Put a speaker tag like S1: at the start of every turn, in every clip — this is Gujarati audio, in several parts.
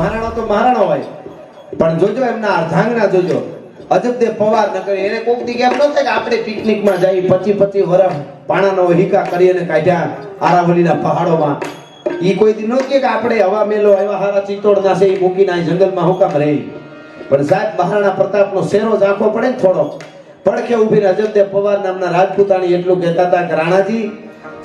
S1: મહારાણો તો મહારાણો હોય, પણ જોજો એમના અર્ધાંગના જોજો. અજબદેવ પવાર ન કરે એને કોક દી કેમ ન થાય કે આપણે પિકનિકમાં જઈ 25 વર્ષ પાણાનો હિકા કરીને કાઢ્યા આરાવલીના પહાડોમાં. ઈ કોઈ દી ન કે આપણે હવા મેલો એવા હારા ચિત્તોડના છે ઈ મૂકીને આ જંગલમાં હુકામ રહી. પણ સાહેબ મહારાણા પ્રતાપનો શેરો જ આંખો પડે ને થોડો પડખે ઊભીને અજબદેવ પવાર નામના રાજપૂતાણી એટલું કહેતા હતા કે રાણાજી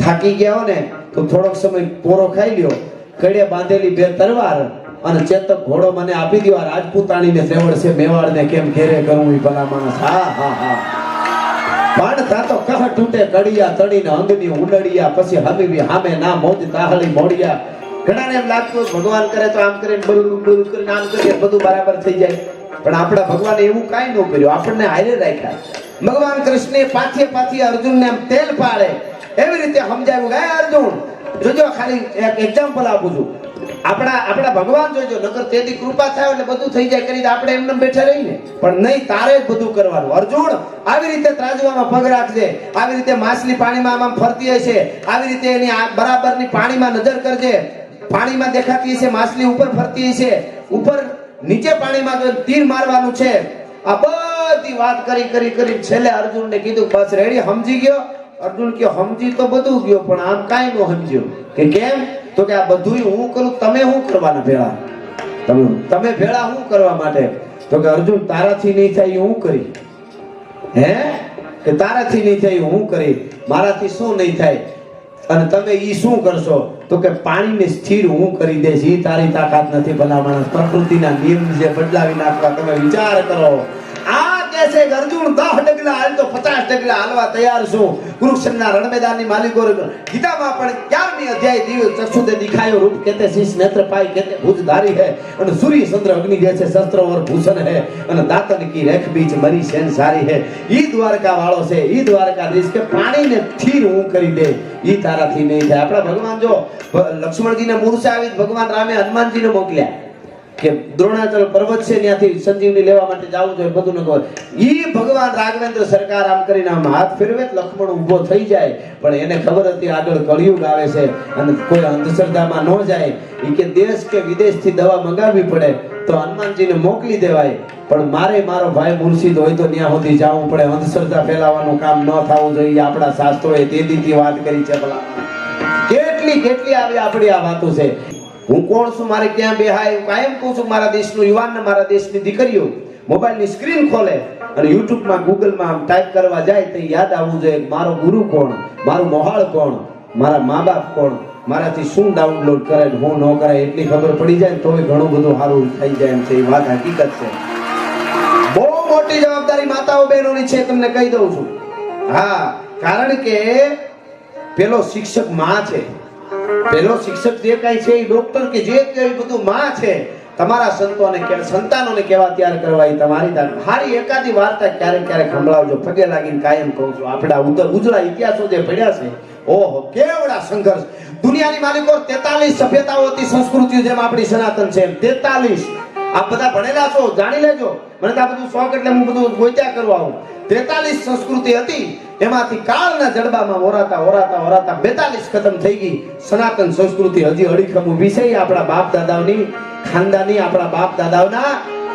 S1: થાકી ગયા હો ને તો થોડોક સમય પોરો ખાઈ લ્યો, કડે બાંધેલી 2 તલવાર અને ચેતક ઘોડો મને આપી દો. આ રાજપૂતાણીને સેવડ છે મેવાડને કેમ ઘેરે કરવું ઈ ભલા માણસ. હા હા હા પણ તા તો કહ તૂટે કડિયા તડીને અંગની ઉંડડિયા પછી હમીવી હામે ના મોજ તાહળી મોડિયા. ઘણાને એમ લાગતું ભગવાન કરે તો આમ કરીને બધું કરીને આમ કરીએ બધું બરાબર થઈ જાય, પણ આપણા ભગવાને એવું કાંઈ ન કર્યું, આપણને હારે રાખ્યા. ભગવાન કૃષ્ણે પાથીએ અર્જુનને આમ તેલ પાડે એવી રીતે સમજાવ્યું કે અર્જુન જોજો, ખાલી એક એક્ઝામ્પલ આપું છું. આપણા ભગવાન જોજો, નકર તેથી કૃપા થાય એટલે બધું થઈ જાય કરી આપણે એમને બેઠા રહીને, પણ નહીં, તારે જ બધું કરવાનું. અર્જુન આવી રીતે ત્રાજવામાં પગ રાખજે, આવી રીતે માછલી પાણીમાં આમ ફરતી હશે, આવી રીતે એની બરાબરની પાણીમાં નજર કરજે. પાણીમાં દેખાતી હશે માછલી ઉપર ફરતી હશે, ઉપર નીચે પાણીમાં તીર મારવાનું છે. આ બધી વાત કરી છેલ્લે અર્જુનને કીધું બસ રેડી, સમજી ગયો? અર્જુન કે સમજી તો બધું ગયો પણ આમ કાઈ ન સમજ્યો. કે કેમ? તો કે આ બધું હું કરું, તમે શું કરવાના ભેળા? તમે ભેળા શું કરવા માટે? તો કે અર્જુન તારાથી નહીં થાય હું કરી. હે કે તારાથી નહીં થાય હું કરી, મારાથી શું નહીં થાય અને તમે ઈ શું કરશો? તો કે પાણીને સ્થિર હું કરી દઈશ, ઈ તારી તાકાત નથી ભલા માણસ. પ્રકૃતિના નિયમ જે બદલાવી નાખવા તમે વિચાર કરો. આ કહેશે કે અર્જુન 10 ડગલા હાલ તો 50 ડગલા હાલવા તૈયાર છું. કુરુક્ષેત્રના રણમેદાનની માલિકો ગીતામાં પણ 11મી અધ્યાય દિવ્ય ચક્ષુદે દિખાયો રૂપ કેતે શીશ નેત્ર પાઈ કેતે ભુજ ધારી હે અને સૂર્ય ચંદ્ર અગ્નિ જૈસે શસ્ત્ર ઓર ભૂષણ હે અને દાતન કી રેખ બીચ મરી સેન સારી હે. ઈ દ્વારકા વાળો છે, ઈ દ્વારકાધીશ કે પાણીને સ્થિર હું કરી દે, ઈ તારાથી નહીં થાય. આપણા ભગવાન જો લક્ષ્મણજીને મૂર્છા આવી ભગવાન રામે હનુમાનજીને મોકલ્યા કે દ્રોણાચલ પર્વત છે ત્યાંથી સંજીવની લેવા માટે જવું જોઈએ, બધું ન કહો. ઈ ભગવાન રાઘવેન્દ્ર સરકાર આમ કરીને આમ હાથ ફેરવે લક્ષ્મણ ઊભો થઈ જાય, પણ એને ખબર હતી આગળ કળિયુગ આવે છે અને કોઈ અંધશ્રદ્ધામાં ન જાય. ઈ કે દેશ કે વિદેશથી દવા મંગાવવી પડે તો હનુમાનજીને મોકલી દેવાય, પણ મારો ભાઈ મુર્શિદ હોય તો ત્યાં સુધી જવું પડે. અંધશ્રદ્ધા ફેલાવવાનું કામ ન થવું જોઈએ. આપણા શાસ્ત્રોએ તે દીધી વાત કરી છે. ભલા કેટલી આવી આપણી આ વાતો છે. હું કોણ છું, મારે ક્યાં બેહાય? હું કાયમ કહું છું મારા દેશનું યુવાન ને મારા દેશની દીકરીઓ મોબાઈલની સ્ક્રીન ખોલે અને યુટ્યુબમાં ગૂગલમાં ટાઈપ કરવા જાય તો યાદ આવવું જોઈએ મારો ગુરુ કોણ, મારું મોહાળ કોણ, મારા મા બાપ કોણ, મારાથી શું ડાઉનલોડ કરે હું ન કરાય એટલી ખબર પડી જાય તો ઘણું બધું સારું થઈ જાય એમ છે. એ વાત હકીકત છે. બહુ મોટી જવાબદારી માતાઓ બહેનોની છે, તમને કહી દઉં છું. હા, કારણ કે પેલો શિક્ષક માં છે, પેલો શિક્ષક જે કઈ છે એ ડોક્ટર કે જે બધું માં છે. તમારા સંતાનોને કેવા તૈયાર કરવા એ તમારી હારી એકાદી વાર્તા ક્યારેક સંભળાવજો. પગે લાગીને કાયમ કહું છું, આપણા ઉજળા ઇતિહાસો જે પડ્યા છે, ઓહો કેવડા સંઘર્ષ. દુનિયાની માલિકો 43 સભ્યતાઓ હતી, સંસ્કૃતિઓ જેમ આપણી સનાતન છે 43. આપ બધા ભણેલા છો, જાણી લેજો. મને તો આ બધું શોખ એટલે હું બધું ગોત્યા કરવા આવું. 43 સંસ્કૃતિ હતી, એમાંથી કાળના જડબામાં ઓરાતા 42 ખતમ થઈ ગઈ. સનાતન સંસ્કૃતિ હજી અડીખમ ઊભી છે. આપણા બાપ દાદાઓની ખાનદાની, આપણા બાપ દાદાઓના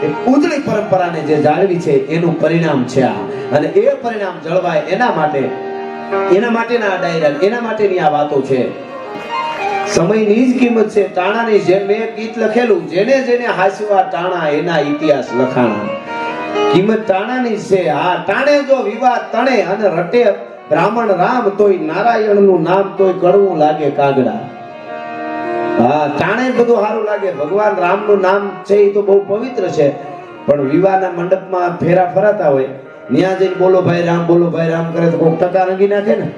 S1: એક ઉજળી પરંપરાને જે જાળવી છે એનું પરિણામ છે આ. અને એ પરિણામ જળવાય એના માટેના ડાયરા, એના માટેની આ વાતો છે. સમયની જ કિંમત છે, ટાણાની. જેમ મેં ગીત લખેલું, જેને હાસ્યવા ટાણા એના ઇતિહાસ લખાણા. કિંમત ટાણાની છે. આ ટાણે જો વિવાદ તણે અને રટે બ્રાહ્મણ રામ તોય નારાયણનું નામ તોય કડવું લાગે કાગડા. હા, ટાણે બધું સારું લાગે. ભગવાન રામનું નામ છે એ તો બહુ પવિત્ર છે, પણ વિવાહના મંડપમાં ફેરા ફરાતા હોય ત્યાં જઈને બોલો ભાઈ રામ કરે તો કોક ટકા રંગી નાખે ને.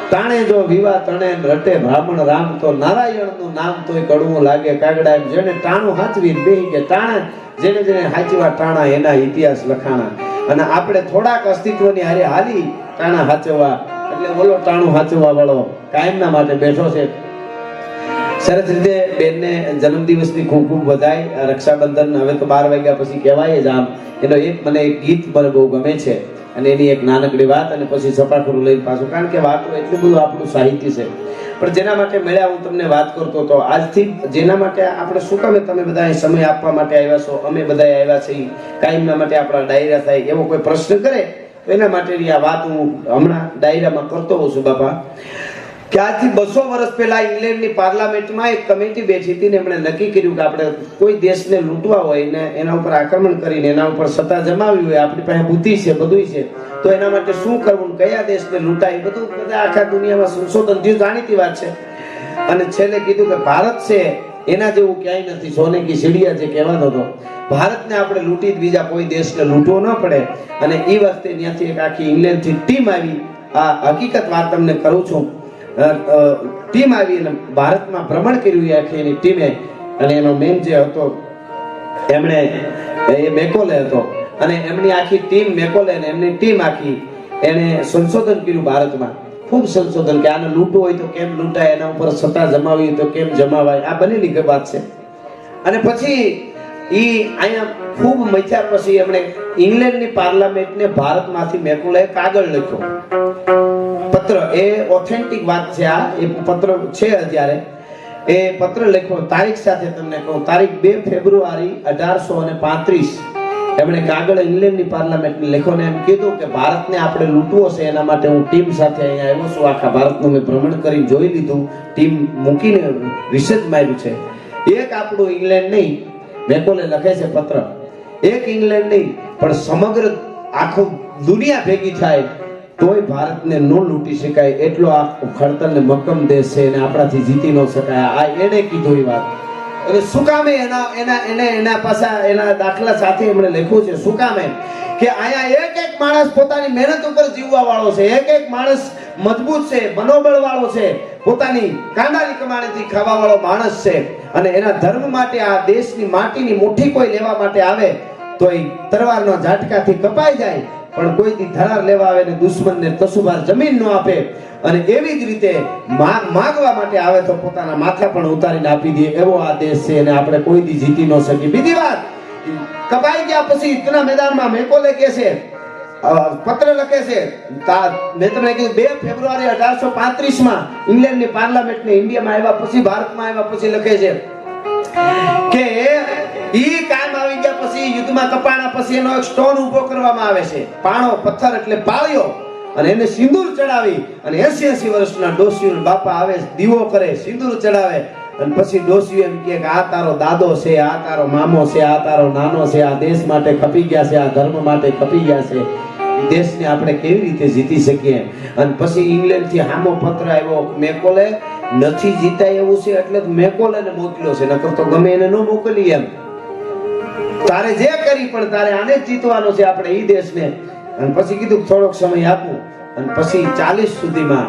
S1: ટાણે જો વિવાહ તણે રટે બ્રાહ્મણ રામ તો નારાયણનું નામ તોય કડવું લાગે કાગડા. જેને ટાણું હાચવી બેહી ગયા ટાણા, જેને હાચવા ટાણા એના ઇતિહાસ લખાણા. અને આપણે થોડાક અસ્તિત્વની હારે હાલી ટાણા હાચવા એટલે ઓલો ટાણું હાચવા વાળો કાયમના માટે બેઠો છે. સરસ રીતે બેનને જન્મદિવસની ખૂબ ખૂબ વધાઈ. રક્ષાબંધન હવે તો 12 વાગ્યા પછી કહેવાય જ આમ. એનો મને એક ગીત મને બહુ ગમે છે અને એની એક નાનકડી વાત અને પછી સપાટું લઈને પાછું, કારણ કે વાતો એટલું બધું આપણું સાહિત્ય છે. પણ જેના માટે મળ્યા હું તમને વાત કરતો હતો આજથી, જેના માટે આપણે શું કામે તમે બધા સમય આપવા માટે આવ્યા છો, અમે બધા આવ્યા છીએ કાયમના માટે આપણા ડાયરા થાય એવો કોઈ પ્રશ્ન કરે તો એના માટેની આ વાત હું હમણાં ડાયરામાં કરતો હોઉં છું બાપા, કે આજથી 200 વર્ષ પહેલા ઇંગ્લેન્ડની પાર્લામેન્ટમાં એક કમિટી બેઠી હતી ને એમણે નક્કી કર્યું કે આપણે કોઈ દેશને લૂંટવા હોય ને એના ઉપર આક્રમણ કરીને એના ઉપર સત્તા જમાવવી હોય, આપણી પાસે બુદ્ધિ છે, બધું છે, તો એના માટે શું કરવું, કયા દેશને લૂંટાય, બધું બધા આખા દુનિયામાં સંશોધન થયું, જાણીતી વાત છે. અને છેલ્લે કીધું કે ભારત છે એના જેવું ક્યાંય નથી, સોને કી ચીડિયા જે કહેવાતો હતો, ભારતને આપણે લૂંટી બીજા કોઈ દેશને લૂંટવો ન પડે. અને એ વખતે ત્યાંથી એક આખી ઇંગ્લેન્ડથી ટીમ આવી, આ હકીકત વાત તમને કરું છું, ટીમ આવી અને ભારતમાં ભ્રમણ કર્યું એ આખી એની ટીમે. અને એનો મેન જે હતો એમણે એ મેકોલે હતો અને એમની આખી ટીમ મેકોલે અને એમની ટીમ આખી એને સંશોધન કર્યું ભારતમાં, ખૂબ સંશોધન કે આને લૂંટવું હોય તો કેમ લૂંટાય, એના ઉપર સત્તા જમાવી હોય તો કેમ જમાવાય, આ બનેલી વાત છે. અને પછી ઈ અહીંયા ખૂબ મથ્યા પછી એમણે ઇંગ્લેન્ડની પાર્લામેન્ટને ભારતમાંથી મેકોલે કાગળ લખ્યો, પત્ર, એ ઓથેન્ટિક વાત છે, આ એ પત્ર છે અત્યારે, એ પત્ર લખ્યો તારીખ સાથે તમને કહું, તારીખ 2 ફેબ્રુઆરી 1835 એમણે કાગળ ઇંગ્લેન્ડની પાર્લામેન્ટને લખ્યો ને એમ કીધું કે ભારતને આપણે લૂંટવો છે, એના માટે હું ટીમ સાથે અહીંયા આવ્યો છું, આખા ભારતનું મેં ભ્રમણ કરીને જોઈ લીધું, ટીમ મૂકીને રિસર્ચ માર્યું છે. એક આપણું ઇંગ્લેન્ડ નહીં, મેકોલે લખે છે પત્ર, એક ઇંગ્લેન્ડ નહીં પણ સમગ્ર આખું દુનિયા ભેગી થાય તોય ભારતને ન લૂંટી શકાય એટલો આ ખડતલ ને મક્કમ દેશ છે અને આપણાથી જીતી ન શકાય. આ એને કીધું એ વાત. અને શું કામે એના પાછા એના દાખલા સાથે એમણે લખ્યું છે, શું કામે કે અહીંયા એક માણસ પોતાની મહેનત ઉપર જીવવા વાળો છે, એક માણસ મજબૂત છે, મનોબળ વાળો છે, પોતાની કાંડાની કમાણીથી ખાવા વાળો માણસ છે, અને એના ધર્મ માટે આ દેશની માટીની મુઠ્ઠી કોઈ લેવા માટે આવે તો એ તલવારના ઝાટકાથી કપાઈ જાય, પણ કોઈ દી ધરાર લેવા આવે ને દુશ્મનને તસુબાર જમીન ન આપે, અને એવી જ રીતે માગવા માટે આવે તો પોતાના માથા પણ ઉતારીને આપી દે, એવો આ દેશ છે અને આપણે કોઈ દી જીતી ન શકીએ. બીજી વાત, કપાઈ ગયા પછી ઇતના મેદાનમાં મેકોલે કહે છે, પત્ર લખે છે, મેં તમને કીધું 2 ફેબ્રુઆરી 1835 માં ઇંગ્લેન્ડની પાર્લામેન્ટને ઇન્ડિયામાં આવ્યા પછી, ભારતમાં આવ્યા પછી લખે છે કે ઈ કામ આવી ગયા પછી યુદ્ધમાં કપાણા પછી એનો એક સ્ટોન ઊભો કરવામાં આવે છે, પાણો, પથ્થર એટલે પાળ્યો, અને એને સિંદૂર ચડાવી અને 80 વર્ષના ડોશીઓ બાપા આવે, દીવો કરે, સિંદૂર ચડાવે, અને પછી ડોશીઓ એમ કે આ તારો દાદો છે, આ તારો મામો છે, આ તારો નાનો છે, આ દેશ માટે ખપી ગયા છે, આ ધર્મ માટે ખપી ગયા છે, દેશને આપણે કેવી રીતે જીતી શકીએ. અને પછી ઇંગ્લેન્ડ થી હામો પત્ર આવ્યો, મેકોલે નથી જીતાય એવું છે એટલે મેકોલેને મોકલ્યો છે, નકર તો ગમે એને ન મોકલી, એમ તારે જે કરી પણ તારે આને જ જીતવાનો છે આપણે ઈ દેશને. અને પછી કીધું થોડોક સમય આપું, અને પછી 40 સુધીમાં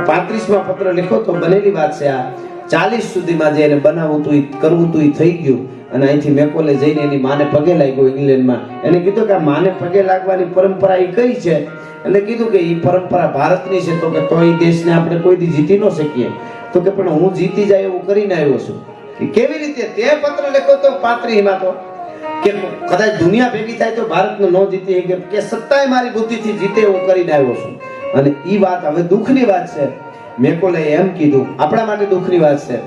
S1: 35માં પત્ર લખ્યો તો બનેલી વાત છે, આ 40 સુધીમાં જે એને બનાવવું હતું, કરવું હતું, એ થઈ ગયું. અને અહીંથી મેકોલે જઈને એની માને પગે લાગ્યો ઇંગ્લેન્ડમાં, એને કીધું કે આ માને પગે લાગવાની પરંપરા એ કઈ છે, એટલે કીધું કે એ પરંપરા ભારતની છે, તો કે તો એ દેશને આપણે કોઈ દી જીતી ન શકીએ, તો કે પણ હું જીતી જાય એવું કરીને આવ્યો છું. કેવી રીતે તે પત્ર લખ્યો તો 35માં તો કે કદાચ દુનિયા ભેગી થાય તો ભારતને ન જીતી કે સત્તાએ મારી બુદ્ધિથી જીતે એવું કરીને આવ્યો છું. અને ઈ વાત હવે દુઃખની વાત છે, મેકોલે એમ કીધું, આપણા માટે દુઃખની વાત છે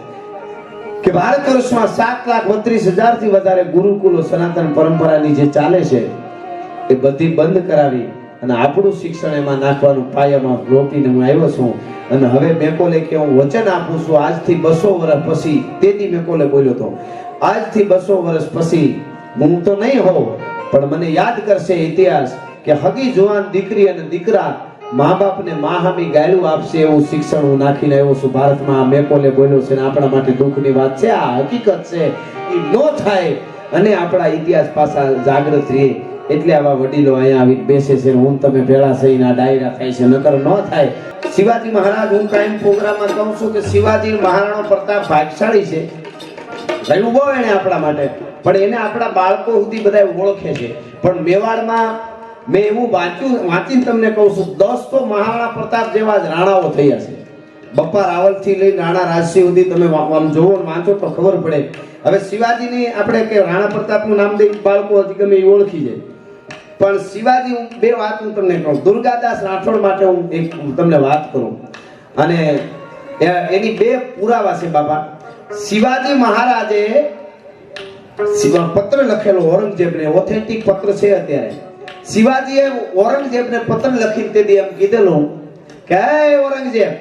S1: કે ભારત વર્ષમાં 7,32,000 થી વધારે ગુરુકુલો સનાતન પરંપરાની જે ચાલે છે એ બધી બંધ કરાવી અને આપણું શિક્ષણ એમાં નાખવાનું પાયામાં રોપીને હું આવ્યો છું. અને હવે મેકોલે કે હું વચન આપું છું, આજથી 200 વર્ષ પછી, તેથી મેકોલે બોલ્યો હતો, આજથી 200 વર્ષ પછી હું તો નહીં હોઉં પણ મને યાદ કરશે ઇતિહાસ કે હગી જુવાન દીકરી અને દીકરા મા બાપને માહામી ગાળું આપશે એવું શિક્ષણ હું નાખીને આવ્યો છું ભારતમાં. મેકોલે બોલ્યો છે, આપણા માટે દુઃખની વાત છે, આ હકીકત છે, એ નો થાય અને આપણા ઇતિહાસ પાછા જાગૃત રહે એટલે આવા વડીલો અહીંયા આવી બેસે છે, હું તમે ભેળા થઈને આ ડાયરા થાય છે, નકર ન થાય. શિવાજી મહારાજ, હું કાયમ પ્રોગ્રામમાં કહું છું કે શિવાજી મહારાણો પ્રતાપ ભાગશાળી છે, ભાઈ ઉભો એને આપણા માટે, પણ એને આપણા બાળકો સુધી બધા ઓળખે છે. પણ મેવાડમાં મેં એવું વાંચીને તમને કહું છું, 10 તો મહારાણા પ્રતાપ જેવા જ રાણાઓ થયા છે. બપ્પા રાવલ થી લઈને રાણા રાજસિંહ સુધી તમે આમ જોવો વાંચો તો ખબર પડે. હવે શિવાજીની આપણે કે રાણા પ્રતાપનું નામ દઈ બાળકો હજી ગમે એ ઓળખી જાય, પણ શિવાજી, હું 2 વાત હું તમને કહું. દુર્ગાદાસ રાઠોડ માટે હું એક તમને વાત કરું, અને એની બે પુરાવા છે બાપા. શિવાજી મહારાજે પત્ર લખેલો ઔરંગઝેબને, ઓથેન્ટિક પત્ર છે અત્યારે. શિવાજીએ ઔરંગઝેબને પત્ર લખીને તેથી એમ કીધેલું કે ઔરંગઝેબ,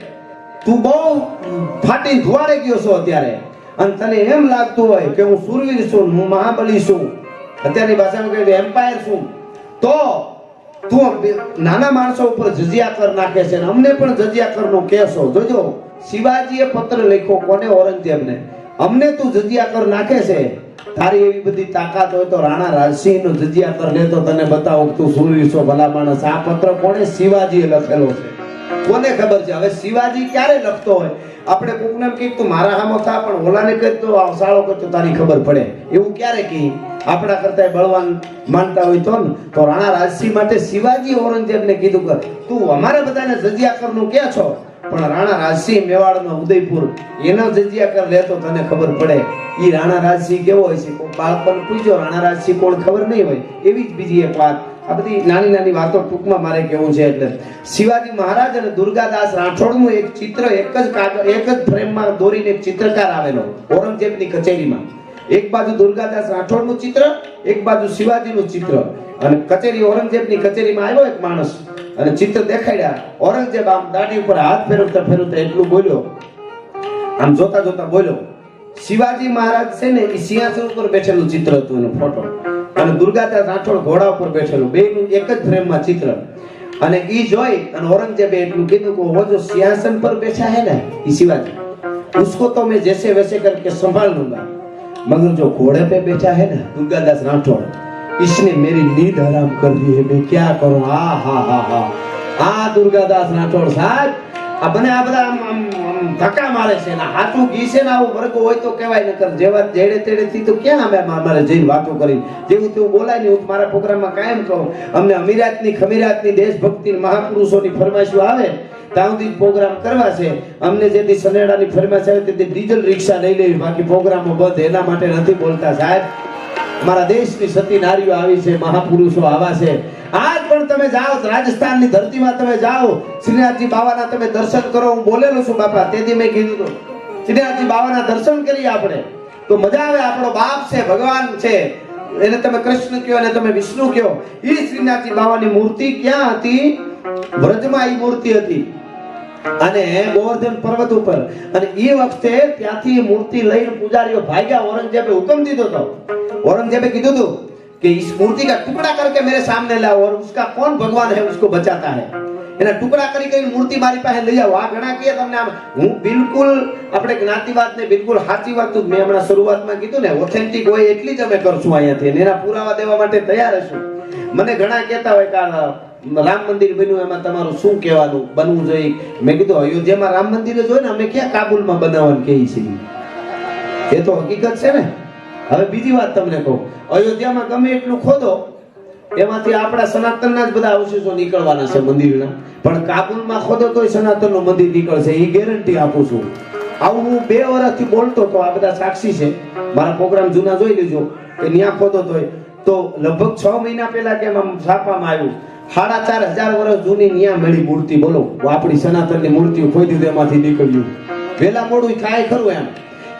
S1: તું બહુ ફાટી ધુવાડે ગયો છો અત્યારે, અને તને એમ લાગતું હોય કે હું સુરવીર છું, હું મહાબલી છું, અત્યારની ભાષામાં કહે એમ્પાયર છું, તો તું નાના માણસો ઉપર જજિયા કર નાખે છે, અમને પણ જજિયા કરનો કહેશો. જોજો, શિવાજીએ પત્ર લખ્યો કોને? ઔરંગઝેબને. અમને તું જજિયા કર નાખે છે, તારી એવી બધી તાકાત હોય તો રાણા રાજસિંહ નો જજિયા કર લે તો તને બતાવો તું સુરવીર છો, ભલા માણસ. આ પત્ર કોણે? શિવાજીએ લખેલો છે. કોને ખબર છે? હવે શિવાજી ક્યારે લખતો હોય? આપણે કોકને એમ કહીએ તું મારા હામો થા, પણ ઓલાને કહે તો સાળો કરતો તારી ખબર પડે, એવું ક્યારે કહી? આપણા કરતા બળવાન માનતા હોય તો રાણા રાજસિંહ માટે શિવાજી ઔરંગઝેબને કીધું કે તું અમારે બધાને જજિયા કરનું કે છો, પણ રાણા રાજસિંહ મેવાડનો ઉદયપુર એનો જજિયા કર લે તો તને ખબર પડે. ઈ રાણા રાજસિંહ કેવો હોય છે? કોઈ બાળપણ પૂછ્યો રાણા રાજસિંહ કોણ ખબર નહીં હોય. એવી જ બીજી એક વાત. આ બધી નાની નાની વાતો ટૂંકમાં મારે કેવું છે. એટલે શિવાજી મહારાજ અને દુર્ગાદાસ રાઠોડનું એક ચિત્ર એક જ ફ્રેમમાં દોરીને એક ચિત્રકાર આવેલો ઔરંગઝેબની કચેરીમાં. એક બાજુ દુર્ગાદાસ રાઠોડનું ચિત્ર, એક બાજુ શિવાજીનું ચિત્ર. અને કચેરી ઔરંગઝેબની કચેરીમાં આવ્યો એક માણસ અને ચિત્ર દેખાડ્યા. ઔરંગઝેબ આમ દાઢી ઉપર હાથ ફેરવતા ફેરવતા એટલું બોલ્યો, આમ જોતા જોતા બોલ્યો, શિવાજી મહારાજ છે ને એ સિંહાસન ઉપર બેઠેલું ચિત્ર હતું એનો ફોટો, અને દુર્ગાદાસ રાઠોડ ઘોડા ઉપર બેઠેલું, બેનું એક જ ફ્રેમમાં ચિત્ર. અને ઈ જોઈ અને ઔરંગઝેબે એટલું કીધું કે वो जो सिंहासन पर बैठा है ना ये शिवाजी, उसको तो मैं जैसे वैसे करके संभाल लूंगा, मगर जो घोड़े पे बैठा है ना दुर्गादास राठौड़, इसने मेरी नींद हराम कर दी है, मैं क्या करूं? हा हा हा हा. આ દુર્ગાદાસ રાઠોડ સાહેબ આ બધા ધક્કા મારે છે ને હાથું ઘી છે ને આવું વર્ગ હોય તો કહેવાય, નકર જેવા જેડે તેડે થી તો ક્યાં અમે મારે જઈને વાતો કરી જેવું તેવું બોલાય નહીં. હું મારા પ્રોગ્રામમાં કાયમ કહું, અમને અમીરાતની ખમીરાતની દેશભક્તિ મહાપુરુષોની ફરમાઈશો આવે ત્યાં સુધી પ્રોગ્રામ કરવા છે. અમને જેથી સનેડાની ફરમાઈશ આવે તેથી ડીઝલ રિક્ષા લઈ લેવી, બાકી પ્રોગ્રામો બંધ. એના માટે નથી બોલતા સાહેબ. મારા દેશની સતી નારીઓ આવી છે, મહાપુરુષો આવા છે. આજ પણ તમે જાઓ રાજસ્થાનની ધરતીમાં, તમે જાઓ શ્રીનાથજી બાવાના તમે દર્શન કરો. હું બોલેલો છું બાપા, તેથી મેં કીધું હતું શ્રીનાથજી બાવાના દર્શન કરીએ આપણે તો મજા આવે. આપણો બાપ છે, ભગવાન છે, એને તમે કૃષ્ણ કહો અને તમે વિષ્ણુ કહો. ઈ શ્રીનાથજી બાવાની મૂર્તિ ક્યાં હતી? વ્રજમાં ઈ મૂર્તિ હતી, અને ગોવર્ધન પર્વત ઉપર. અને એ વખતે ત્યાંથી મૂર્તિ લઈને પૂજારીઓ ભાગ્યા. ઔરંગઝેબે હુકમ દીધો હતો, औरंगजेब કીધું હતું कि इस मूर्ति का टुकड़ा करके मेरे सामने लाओ और उसका कौन भगवान है उसको बचाता है, એના ટુકડા કરી કરીને મૂર્તિ મારી પાસે લઈ આવો. આ ઘણા કહે તમને આમ હું બિલકુલ આપણે જ્ઞાતિવાદ ને બિલકુલ સાચી વાત મેં હમણાં શરૂઆતમાં કીધું ને ઓથેન્ટિક હોય એટલી જ અમે કરશું અહીંયાથી, અને એના પુરાવા દેવા માટે તૈયાર હશું. મને ઘણા કહેતા હોય કે રામ મંદિર બન્યું એમાં તમારું શું કહેવાનું બનવું જોઈએ? મેં કીધું અયોધ્યામાં રામ મંદિર જ હોય ને, અમે ક્યાં કાબુલમાં બનાવવાનું કહીએ છીએ? એ તો હકીકત છે ને. હવે બીજી વાત તમને કહું, અયોધ્યામાં ગમે એટલું ખોદો એમાંથી આપણા સનાતનના જ બધા અવશેષો નીકળવાના છે મંદિરના, પણ કાબુલમાં ખોદો તોય સનાતનનું મંદિર નીકળશે, એ ગેરંટી આપું છું. આવું હું 2 વર્ષથી બોલતો તો, આ બધા સાક્ષી છે, મારા પ્રોગ્રામ જૂના જોઈ લેજો કે ન્યા ખોદો તોય તો લગભગ 6 મહિના પહેલા કેમ આમ છાપવામાં આવ્યું 4500 વર્ષ જૂની ન્યા મળી મૂર્તિ. બોલો, આપણી સનાતનની મૂર્તિ ખોદી દીધી એમાંથી નીકળ્યું. વેલા મોડું થાય ખરું એમ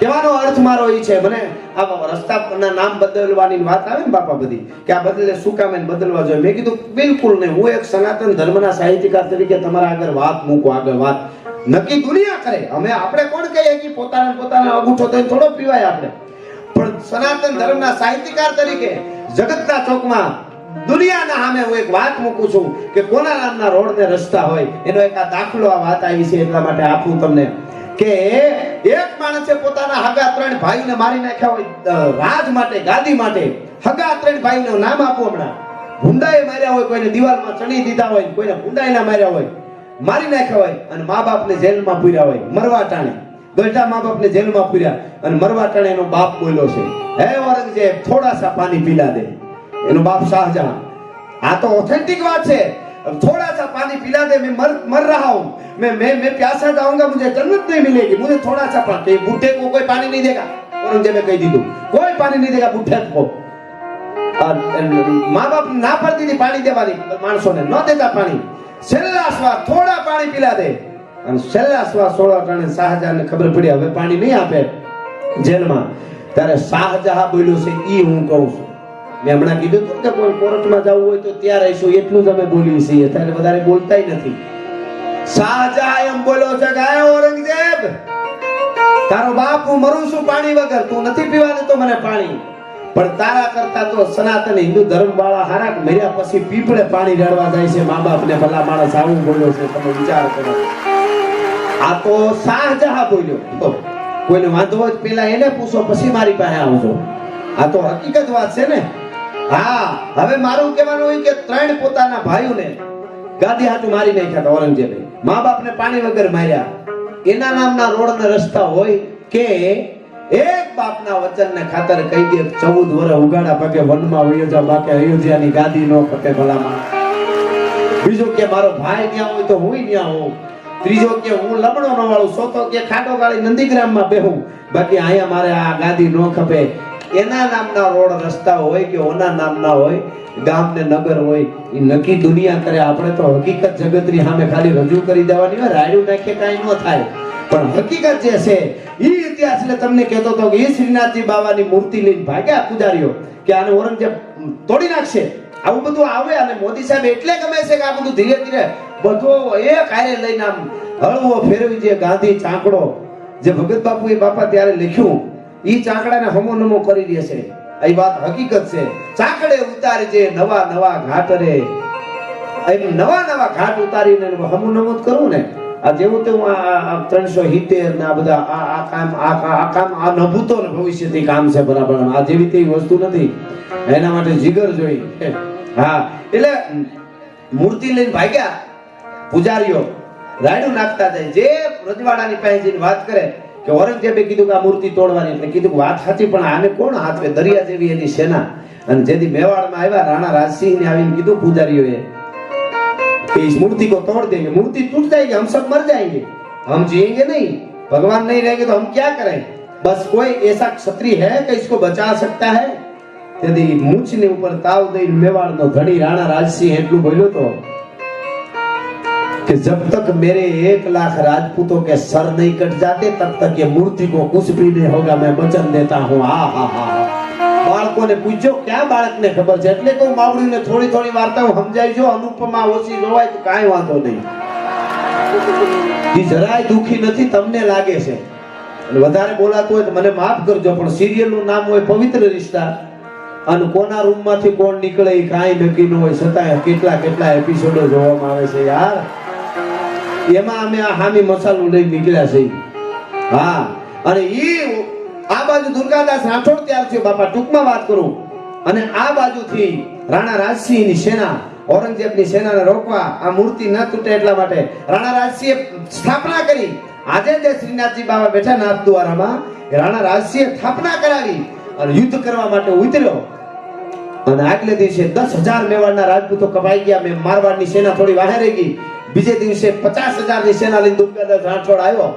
S1: કહેવાનો અર્થ મારો એ છે. મને આ રસ્તા પરના નામ બદલવાની વાત આવે ને બાપા બધી કે આ બદલે શું કામ એને બદલવા જોઈએ, મેં કીધું બિલકુલ નહીં. હું એક સનાતન ધર્મના સાહિત્યકાર તરીકે તમારા આગળ વાત મૂકું, આગળ વાત નક્કી દુનિયા કરે. અમે આપણે કોણ કહીએ કે પોતાના અંગૂઠો થઈને થોડો પીવાય આપણે, પણ સનાતન ધર્મના સાહિત્યકાર તરીકે જગતના ચોકમાં દુનિયાના સામે હું એક વાત મૂકું છું કે કોના નામના રોડ ને રસ્તા હોય એનો એક આ દાખલો આ વાત આવી છે એટલા માટે આપું તમને કે એક માણસે પોતાના હગા 3 ભાઈને મારી નાખ્યા હોય રાજ માટે, ગાદી માટે. હગા 3 ભાઈનું નામ આપો હમણાં. ભૂંડાએ માર્યા હોય, કોઈને દિવાલમાં ચણી દીધા હોય, કોઈને ભૂંડાઈના માર્યા હોય, મારી નાખ્યા હોય, અને મા બાપને જેલમાં પૂર્યા હોય. મરવા ટાણે ગઢા મા બાપને જેલમાં પૂર્યા અને મરવા ટાણે એનો બાપ બોલ્યો છે, હે ઔરંગઝેબ થોડા સા પાણી પીલા દે. એનો બાપ શાહજહાં. આ તો ઓથેન્ટિક વાત છે. थोड़ा सा पानी पिला दे, मैं मर रहा हूँ, मैं प्यासा जाऊंगा, मुझे जन्नत नहीं मिलेगी, मुझे थोड़ा सा पानी. बूढ़े को कोई पानी नहीं देगा, औरंगजेब ने कह दी कोई पानी नहीं देगा बूढ़े को. माँ बाप ना पड़ती थी पानी देवानी, मानसों ने न देता पानी. છેલ્લા સ્વાર થોડા પાણી પીલા દે. અને છેલ્લા શ્વાસ છોડવા ટાણે શાહજહાંને ખબર પડી હવે પાણી નહીં આપે જેલમાં, ત્યારે શાહજહાં બોલ્યો છે ઈ હું કહું છું. મેં હમણાં કીધું હતું કે કોઈ કોર્ટમાં જવું હોય તો ત્યાં રહીશું, એટલું જ અમે બોલીએ છીએ, ત્યારે વધારે બોલતાય નથી. શાહજહાં એમ બોલ્યો છે કે ઔરંગઝેબ, તારો બાપ હું મરું છું પાણી વગર, તું નથી પીવા દેતો મને પાણી, પણ તારા કરતા તો સનાતન હિન્દુ ધર્મ વાળા હારા મર્યા પછી પીપળે પાણી રેડવા જાય છે. મા બાપ ને ભલા માણસ આવું બોલ્યો છે, તમે વિચાર કરો. આ તો શાહજહાં બોલ્યો. તો કોઈને વાંધો હોય પેલા એને પૂછો પછી મારી પાસે આવજો. આ તો હકીકત વાત છે ને. હા, હવે મારું કહેવાનું હોય કે ત્રણ પોતાના ભાઈઓને ગાદી હાથું મારી નાખ્યા હતા ઔરંગઝેબે, મા બાપને પાણી વગર માર્યા. એના નામના રોડ ને રસ્તા હોય કે એક બાપના વચનને ખાતર કહી દે 14 વર્ષ ઉગાડા પગે વનમાં વયો જા, બાકી અયોધ્યાની ગાદી નો ફતે ભલામાં. બીજો કે મારો ભાઈ ત્યાં હોય તો હું ત્યાં હોઉં. ત્રીજો કે હું લમણો નો વાળું, ચોથો કે ખાડો ગાળી નંદીગ્રામમાં બેહું, બાકી અહીંયા મારે આ ગાદી નો ખપે. એના નામના રોડ રસ્તા હોય કે ઓના નામના હોય, ગામ ને નગર હોય, એ નક્કી દુનિયા કરે. આપણે તો હકીકત જગતની સામે ખાલી રજૂ કરી દેવાની હોય, રાડ્યું નાખે કાંઈ ન થાય. પણ હકીકત જે છે ઈ ઇતિહાસ એટલે તમને કહેતો હતો કે ઈ શ્રીનાથજી બાવાની મૂર્તિ લઈને ભાગ્યા પૂજારીઓ કે આને ઔરંગઝેબ તોડી નાખશે. આવું બધું આવે અને મોદી સાહેબ એટલે ગમે છે કે આ બધું ધીરે ધીરે બધો એક હારે લઈને આમ હળવો ફેરવી જે ગાંધી ચાંકડો જે ભગત બાપુ એ બાપા ત્યારે લખ્યું, ઈ ચાંકડાને હમો નમો કરી દે છે. આ વાત હકીકત છે. ચાંકડે ઉતારી જે નવા નવા ઘાટ રે, એમ નવા નવા ઘાટ ઉતારીને હમો નમો કરવું ને. આ જેવું તો 370 ને આ બધા આ કામ આ નભૂતો ને ભવિષ્યથી કામ છે બરાબર. આ જેવી તેવી વસ્તુ નથી, એના માટે જીગર જોઈ. હા, એટલે મૂર્તિ લઈને ભાગ્યા પૂજારીઓ, રાયડું નાખતા જાય. જે રજવાડાની પાસે જઈને વાત કરે કે ઔરંગઝેબે કીધું કે આ મૂર્તિ તોડવાની, એટલે કીધું વાત સાચી, પણ આને કોણ હાથવે? દરિયા જેવી એની સેના. અને જેથી મેવાડમાં આવ્યા રાણા રાજસિંહ ને આવીને કીધું પૂજારીઓએ कि इस मूर्ति को तोड़ देंगे, मूर्ति टूट जाएगी, हम सब मर जाएंगे, हम जिएंगे नहीं, भगवान नहीं रहेंगे तो हम क्या करें? बस कोई ऐसा क्षत्रिय है कि इसको बचा सकता है? यदि मूछ ने ऊपर ताव दे मेवाड़ नो धड़ी राणा राजसिंह એટલું બોલ્યો તો कि जब तक मेरे 1 लाख राजपूतों के सर नहीं कट जाते तब तक ये मूर्ति को कुछ भी नहीं होगा, मैं वचन देता हूँ. हा हा हा. બાળકોને પૂછજો ક્યાં બાળકને ખબર છે, એટલે કહું માવડીને થોડી થોડી વાર્તાઓ સમજાઈજો. અનુપમા ઓછી જોવાય તો કાંઈ વાંધો નહીં. ઈ જરાય દુખી નથી, તમને લાગે છે. અને વધારે બોલાતું હોય તો મને માફ કરજો, પણ સિરિયલ નું નામ હોય પવિત્ર રિશ્તા, અને કોના રૂમ માંથી કોણ નીકળે એ કાંઈ નક્કી ન હોય, છતાં કેટલા કેટલા એપિસોડો જોવામાં આવે છે યાર. એમાં અમે આ હામી મસાલો લઈ નીકળ્યા છે. હા, અને ઈ આ બાજુ દુર્ગાદાસ રાઠોડ તૈયાર થયો બાપા, ટૂંકમાં વાત કરું. અને આ બાજુથી રાણા રાજસિંહની સેના ઔરંગઝેબની સેનાને રોકવા, આ મૂર્તિ ન તૂટે એટલા માટે રાણા રાજસિંહે સ્થાપના કરી. આજે જે શ્રીનાથજી બાબા બેઠા નાથદ્વારામાં, રાણા રાજસિંહે સ્થાપના કરાવી અને યુદ્ધ કરવા માટે ઉતર્યો. અને આગલે દિવસે 10,000 મેવાડના રાજપૂતો કપાઈ ગયા. મેં મારવાડની સેના થોડી વાહે રહી ગઈ. બીજે દિવસે 50,000 ની સેના લઈને દુર્ગાદાસ રાઠોડ આવ્યો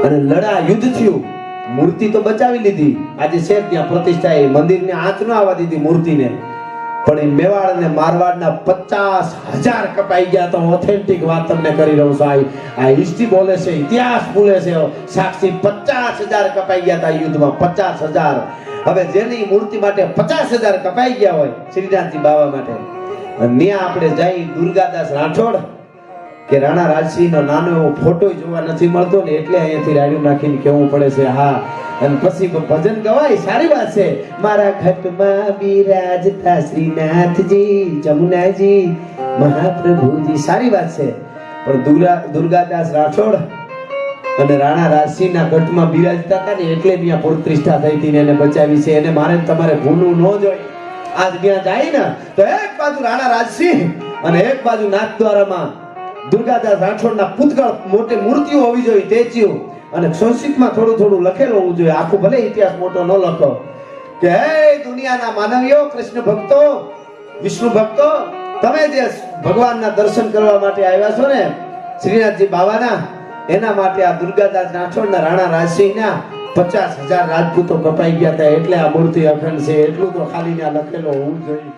S1: અને લડા, યુદ્ધ થયું. મૂર્તિ તો બચાવી લીધી, આજે છે ત્યાં પ્રતિષ્ઠા. એ મંદિરને આંચ ન આવવા દીધી મૂર્તિને, પણ એ મેવાડ અને મારવાડના 50,000 કપાઈ ગયા. તો ઓથેન્ટિક વાત તમને કરી રહ્યો છું. આ હિસ્ટ્રી બોલે છે, ઇતિહાસ બોલે છે સાક્ષી. 50,000 કપાઈ ગયા હતા યુદ્ધમાં, 50,000. હવે જેની મૂર્તિ માટે 50,000 કપાઈ ગયા હોય શ્રીનાથજી બાબા માટે, અને ત્યાં આપણે જઈ દુર્ગાદાસ રાઠોડ કે રાણા રાજસિંહ નો નાનો એવો ફોટો જોવા નથી મળતો ને, એટલે અહીંયાથી રાડ્યું નાખીને કેવું પડે છે. હા, અને પછી ભજન ગવાય, સારી વાત છે. મારા ઘટમાં બિરાજતા શ્રીનાથજી, જમુનાજી, મહાપ્રભુજી, સારી વાત છે. પણ દુર્ગાદાસ રાઠોડ અને રાણા રાજસિંહ ના ઘટમાં બિરાજતા હતા ને, એટલે ત્યાં પ્રતિષ્ઠા થઈ હતી ને એને બચાવી છે. એને મારે તમારે ભૂલવું ન જોઈએ. આજ ત્યાં જાય ને તો એક બાજુ રાણા રાજસિંહ અને એક બાજુ નાથદ્વારામાં દુર્ગાદાસ રાઠોડના પૂતગળ, મોટી મૂર્તિઓ હોવી જોઈએ, સ્ટેચ્યુ. અને સંસ્કૃતમાં થોડું થોડું લખેલું હોવું જોઈએ, આખું ભલે ઇતિહાસ મોટો ન લખો. કે હે દુનિયાના માનવીઓ, કૃષ્ણ ભક્તો, વિષ્ણુ ભક્તો, તમે જે ભગવાનના દર્શન કરવા માટે આવ્યા છો ને શ્રીનાથજી બાવાના, એના માટે આ દુર્ગાદાસ રાઠોડના રાણા રાજસિંહના 50,000 રાજપૂતો કપાઈ ગયા હતા. એટલે આ મૂર્તિ અખંડ છે. એટલું તો ખાલી ત્યાં લખેલું હોવું જોઈએ.